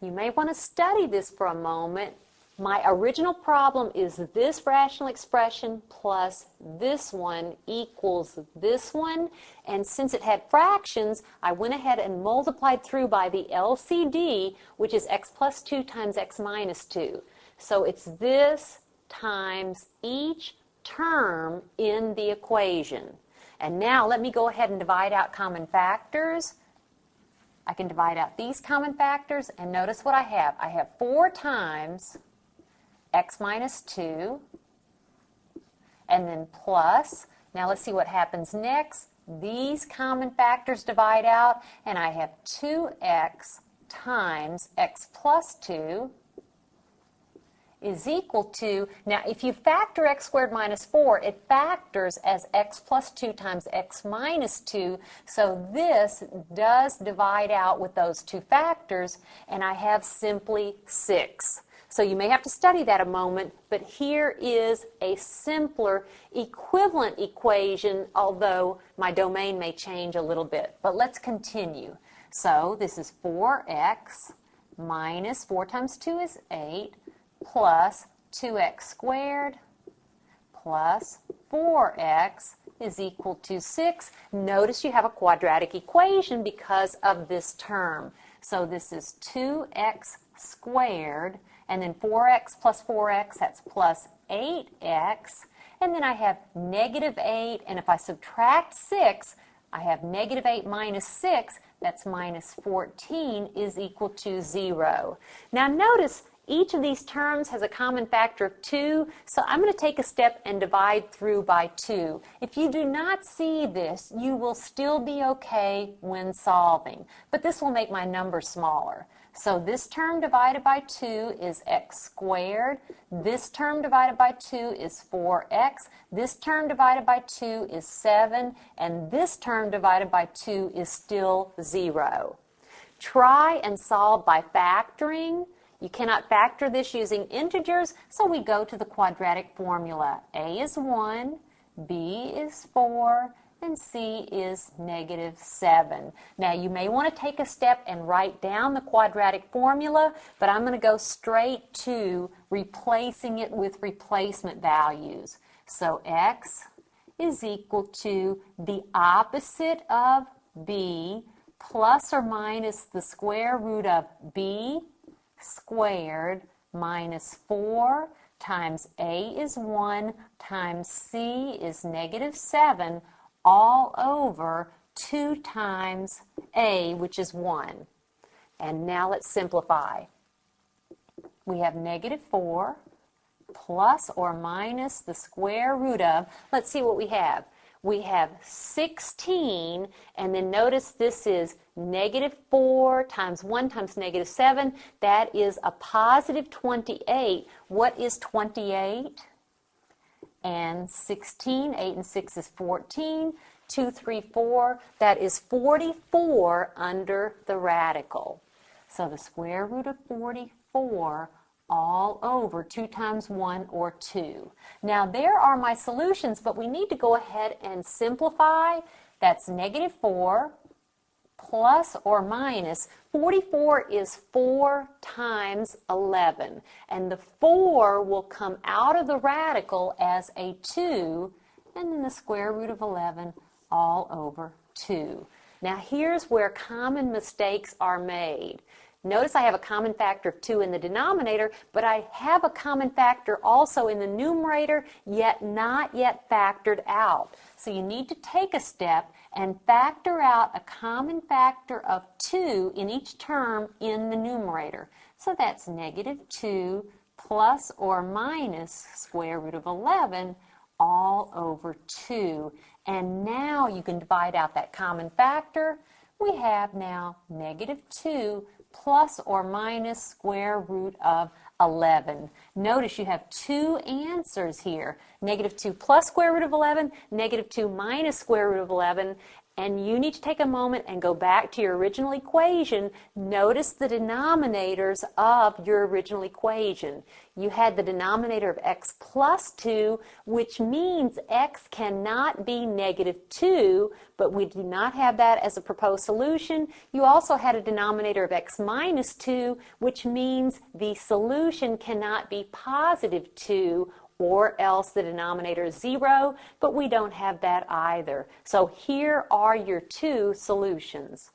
You may want to study this for a moment. My original problem is this rational expression plus this one equals this one. And since it had fractions, I went ahead and multiplied through by the LCD, which is x plus 2 times x minus 2. So it's this times each term in the equation. And now let me go ahead and divide out common factors. I can divide out these common factors, and notice what I have. I have 4 times x minus 2, and then plus. Now let's see what happens next. These common factors divide out, and I have 2x times x plus 2 is equal to, now if you factor x squared minus 4, it factors as x plus 2 times x minus 2, so this does divide out with those two factors, and I have simply 6. So you may have to study that a moment, but here is a simpler equivalent equation, although my domain may change a little bit. But let's continue. So this is 4x minus 4 times 2 is 8 plus 2x squared plus 4x is equal to 6. Notice you have a quadratic equation because of this term. So this is 2x squared, and then 4x plus 4x, that's plus 8x. And then I have negative 8, and if I subtract 6, I have negative 8 minus 6, that's minus 14, is equal to 0. Now notice each of these terms has a common factor of 2, so I'm going to take a step and divide through by 2. If you do not see this, you will still be okay when solving, but this will make my number smaller. So this term divided by 2 is x squared. This term divided by 2 is 4x. This term divided by 2 is 7. And this term divided by 2 is still 0. Try and solve by factoring. You cannot factor this using integers, so we go to the quadratic formula. A is 1, B is 4, and C is negative 7. Now you may want to take a step and write down the quadratic formula, but I'm going to go straight to replacing it with replacement values. So x is equal to the opposite of b plus or minus the square root of b squared minus 4 times a is 1 times c is negative 7 all over 2 times a, which is 1. And now let's simplify. We have negative 4 plus or minus the square root of, let's see what we have. We have 16, and then notice this is negative 4 times 1 times negative 7. That is a positive 28. What is 28? And 16, 8 and 6 is 14, 2, 3, 4, that is 44 under the radical. So the square root of 44 all over 2 times 1 or 2. Now there are my solutions, but we need to go ahead and simplify. That's negative 4 plus or minus. 44 is 4 times 11, and the 4 will come out of the radical as a 2, and then the square root of 11 all over 2. Now here's where common mistakes are made. Notice I have a common factor of 2 in the denominator, but I have a common factor also in the numerator, yet not yet factored out. So you need to take a step and factor out a common factor of 2 in each term in the numerator. So that's negative 2 plus or minus square root of 11 all over 2. And now you can divide out that common factor. We have now negative 2 plus or minus square root of 11. Notice you have two answers here. Negative 2 plus square root of 11, negative 2 minus square root of 11. And you need to take a moment and go back to your original equation. Notice the denominators of your original equation. You had the denominator of x plus 2, which means x cannot be negative 2, but we do not have that as a proposed solution. You also had a denominator of x minus 2, which means the solution cannot be positive 2, or else the denominator is 0, but we don't have that either. So here are your two solutions.